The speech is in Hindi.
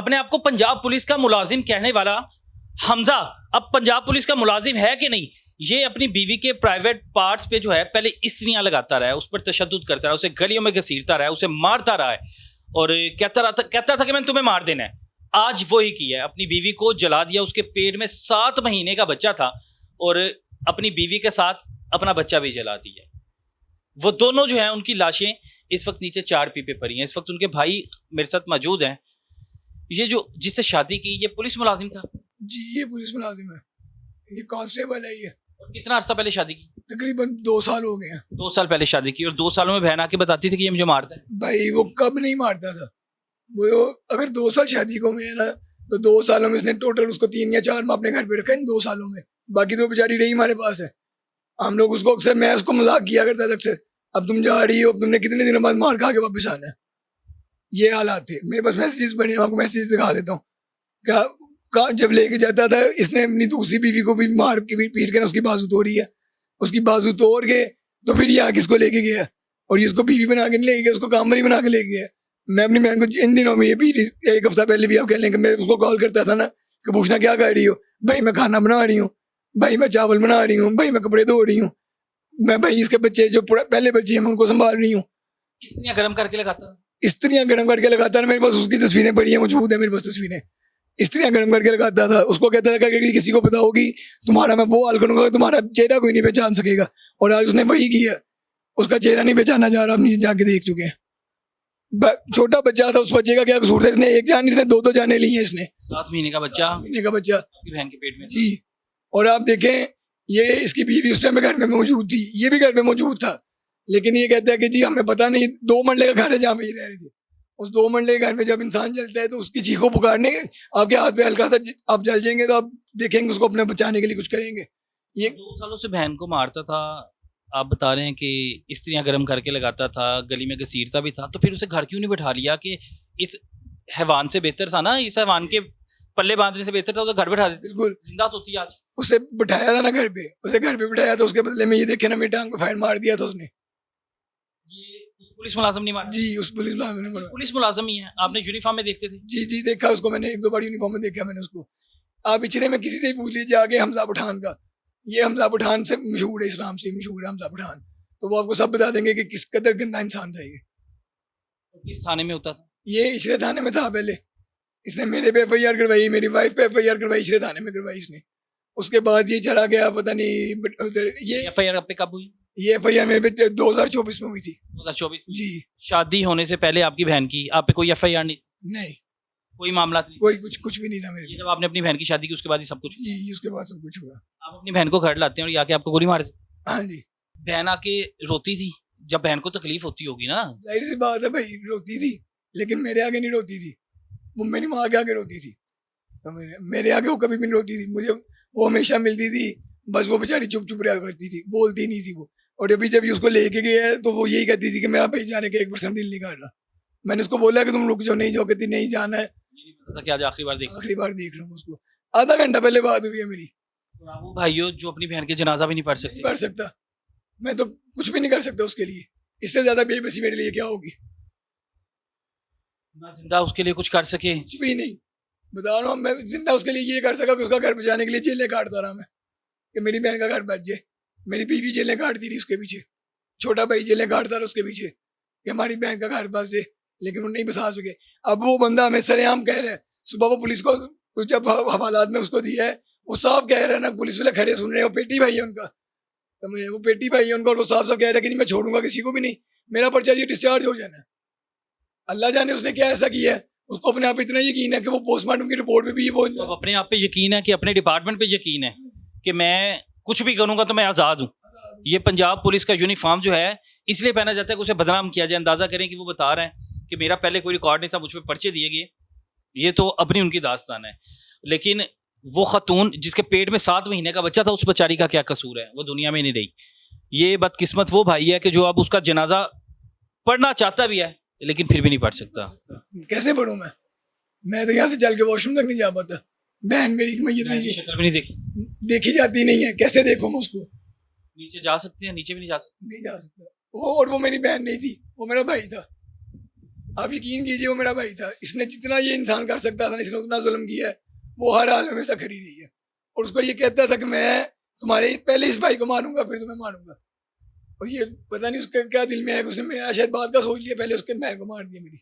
अपने आप को पंजाब पुलिस का मुलाजिम कहने वाला हमजा अब पंजाब पुलिस का मुलाजिम है कि नहीं? ये अपनी बीवी के प्राइवेट पार्ट्स पे जो है पहले इस्त्रियां लगाता रहा है, उस पर तशद्दुद करता रहा, उसे गलियों में घसीटता रहा है, उसे मारता रहा है और कहता था कि मैंने तुम्हें मार देना है। आज वो ही किया है, अपनी बीवी को जला दिया। उसके पेट में 7 महीने का बच्चा था और अपनी बीवी के साथ अपना बच्चा भी जला दिया। वो दोनों जो है उनकी लाशें इस वक्त नीचे 4 पीपे पड़ी हैं। इस वक्त उनके भाई मेरे साथ मौजूद हैं। ये जो जिससे शादी की ये पुलिस मुलाजिम था जी, ये पुलिस मुलाजिम है, ये कांस्टेबल है ये। और कितना अर्सा पहले शादी की? तकरीबन 2 साल हो गए हैं। 2 साल पहले शादी की और 2 सालों में बहन आके बताती थी कि ये मुझे मारता है। भाई वो कब नहीं मारता था वो। अगर 2 साल शादी को में है ना, तो 2 सालों में इसने टोटल उसको 3 या 4 माह अपने घर पे रखा इन 2 सालों में। बाकी तो बेचारी रही हमारे पास है। हम लोग उसको अक्सर, मैं उसको मजाक किया करता था अक्सर, अब तुम जा रही हो, अब तुमने कितने दिनों बाद मार खा के वापस आना है। ये हालात थे। मेरे पास मैसेजेस बने हैं, आपको मैसेज दिखा देता हूँ। क्या जब लेके जाता था इसने अपनी दूसरी बीवी को भी मार के भी पीट कर उसकी बाजू तोड़ी है। उसकी बाजू तोड़ के तो फिर यहाँ किसको लेके गया, और ये इसको बीवी बना के नहीं लेके गया, उसको काम वाली बना के लेके गया। मैं अपनी बहन को इन दिनों में, ये भी 1 हफ्ता पहले भी आप कह लेंगे, मैं उसको कॉल करता था ना कि पूछना क्या कर रही हो, भाई मैं खाना बना रही हूँ, भाई मैं चावल बना रही हूँ, भाई मैं कपड़े धो रही हूँ, मैं भाई इसके बच्चे जो पहले बच्चे हैं मैं उनको संभाल रही हूँ। इस्त्रियां गर्म करके लगाता इस्त्रियां गर्म करके लगाता था। मेरे पास उसकी तस्वीरें पड़ी हैं, मौजूद है मेरे पास तस्वीरें। इस्त्रियां गर्म करके लगाता था। उसको कहता था कि किसी को पता होगी तुम्हारा मैं वो हाल करूंगा, तुम्हारा चेहरा कोई नहीं पहचान सकेगा। और आज उसने वही किया। उसका चेहरा नहीं पहचाना जा रहा, हम नीचे जाके देख चुके हैं। छोटा बच्चा था, उस बच्चे का क्या कसूर था? इसने एक जान, इसने 2 जाने ली हैं। इसने 7 महीने का बच्चा, बहन के पेट में जी। और आप देखें, ये इसकी बीवी उस टाइम घर में मौजूद थी, ये भी घर में मौजूद था, लेकिन ये कहता है कि जी हमें पता नहीं। 2 मरले का घर है जहाँ पे ये रह रहे थे। उस 2 मरले के घर में जब इंसान जलता है तो उसकी चीखों पुकारने, आपके हाथ पे हल्का सा आप जल जाएंगे तो आप देखेंगे उसको अपने बचाने के लिए कुछ करेंगे। ये 2 सालों से बहन को मारता था। आप बता रहे हैं कि इस्त्रियां गर्म करके लगाता था, गली में घसीटता भी था, तो फिर उसे घर क्यों नहीं बैठा लिया? कि इस हैवान से बेहतर था ना, इस हैवान के पल्ले बांधने से बेहतर था उसे घर बैठा देते। बिल्कुल जिंदा तो होती आज। उसे बिठाया था ना घर पे, उसे घर पे बिठाया था, उसके बदले में ये देखे ना मेरी टांग पे फायर मार दिया था उसने। ये उस पुलिस मुलाजिम नहीं मारा? जी, उस पुलिस मुलाजिम ने मारा। पुलिस मुलाजिम ही है। आपने यूनिफॉर्म में देखते थे? जी जी, देखा उसको मैंने, 1-2 बार यूनिफॉर्म में देखा मैंने उसको। आप इचरे में किसी से ही पूछ लीजिए आगे हमजा पठान का, ये हमजा पठान से मशहूर है, इस्लाम से मशहूर है हमजा पठान, तो वो आपको सब बता देंगे कि किस कदर गंदा इंसान था ये। किस थाने में होता था? ये इचरे थाने में था पहले। इसने मेरे पे FIR करवाई, मेरी वाइफ पे FIR करवाई, इचरे थाने में करवाई इसने। उसके बाद ये चला गया पता नहीं उधर। ये FIR पे कब हुई? ये FIR मेरे पे 2024 में हुई थी। 2024 जी। शादी होने से पहले आपकी बहन की आप पे कोई FIR नहीं? नहीं, कोई मामला नहीं? कोई कुछ भी नहीं था मेरे। ये जब आपने अपनी बहन की शादी की उसके बाद ही सब कुछ? जी, उसके बाद सब कुछ हुआ। आप अपनी बहन को घर लाते हैं और ये आके आपको गोली मार देते? हाँ जी। बहन आके रोती थी? जब बहन को तकलीफ होती होगी ना? जाहिर सी बात है भाई, रोती थी, लेकिन मेरे आगे नहीं रोती थी। वो मेरी माँ के आगे रोती थी, तो मेरे आगे वो कभी भी नहीं रोती थी। मुझे वो हमेशा मिलती थी, बस वो बेचारी चुप चुप रहा करती थी, बोलती नहीं थी वो। और अभी जब उसको लेके गया है तो वो यही कहती थी कि मेरा भाई जाने का 1% दिल नहीं कर रहा। मैंने उसको बोला कि तुम रुक जाओ, नहीं जाओ, कहती नहीं जाना है। कि आज आखिरी बार देख रहा हूँ उसको। आधा घंटा पहले बात हुई है मेरी। वो भाइयों जो अपनी बहन के जनाजा भी नहीं पढ़ सकते? पढ़ सकता, मैं तो कुछ भी नहीं कर सकता उसके लिए। इससे ज्यादा बेबसी मेरे लिए क्या होगी? ना जिंदा उसके लिए कुछ कर सके? कुछ भी नहीं। बता रहा हूँ, मैं जिंदा उसके लिए ये कर सका कि उसका घर बचाने के लिए जेलें काटता रहा मैं, कि मेरी बहन का घर बच जाए। मेरी बीवी जेलें काटती रही उसके पीछे, छोटा भाई जेलें काटता रहा उसके पीछे कि हमारी बहन का घर बच जाए, लेकिन वो नहीं बसा सके। अब वो बंदा हमें सरेआम कह रहा है, सुबह वो पुलिस को जब हवालात में उसको दिया है, वो साफ कह रहा है ना, पुलिस वाले खड़े सुन रहे हैं, वो पेटी भाई है उनका, तो मुझे वो पेटी भाई है उनका, और वो साफ साफ कह रहा है कि मैं छोड़ूंगा किसी को भी नहीं, मेरा पर्चा ये डिस्चार्ज हो जाना है। अल्लाह जाने उसने क्या ऐसा किया है, उसको अपने आप इतना यकीन है कि वो पोस्टमार्टम की रिपोर्ट में भी ये बोल, तो अपने आप पे यकीन है कि अपने डिपार्टमेंट पे यकीन है कि मैं कुछ भी करूंगा तो मैं आज़ाद हूँ। ये पंजाब पुलिस का यूनिफॉर्म जो है इसलिए पहना जाता है कि उसे बदनाम किया जाए। अंदाजा करें कि वो बता रहे हैं कि मेरा पहले कोई रिकॉर्ड नहीं था, मुझ पर पर्चे दिए गए। ये तो अपनी उनकी दास्तान है, लेकिन वो खतून जिसके पेट में 7 महीने का बच्चा था, उस बेचारी का क्या कसूर है? वो दुनिया में नहीं रही। ये बदकिस्मत वो भाई है कि जो अब उसका जनाजा पढ़ना चाहता भी है लेकिन फिर भी नहीं पढ़ सकता। कैसे पढ़ूं मैं तो यहाँ से चल के वॉशरूम तक नहीं जा पाता। बहन मेरी की मैयत नहीं, शक्ल भी नहीं देखी जाती नहीं है, कैसे देखूं मैं उसको? नीचे जा सकते हैं? नीचे भी नहीं जा सकते। नहीं जा सकता। और वो मेरी बहन नहीं थी, वो मेरा भाई था। आप यकीन कीजिए वो मेरा भाई था, इसने जितना ये इंसान कर सकता था इसने उतना जुल्म किया है। वो हर हाल में मेरे साथ खड़ी रही है और उसको ये कहता था कि मैं तुम्हारे पहले इस भाई को मारूंगा फिर तुम्हें मारूंगा। और ये पता नहीं उसके क्या दिल में है, उसने मेरा शायद बात का सोच लिया, पहले उसके बहन को मार दिया मेरी।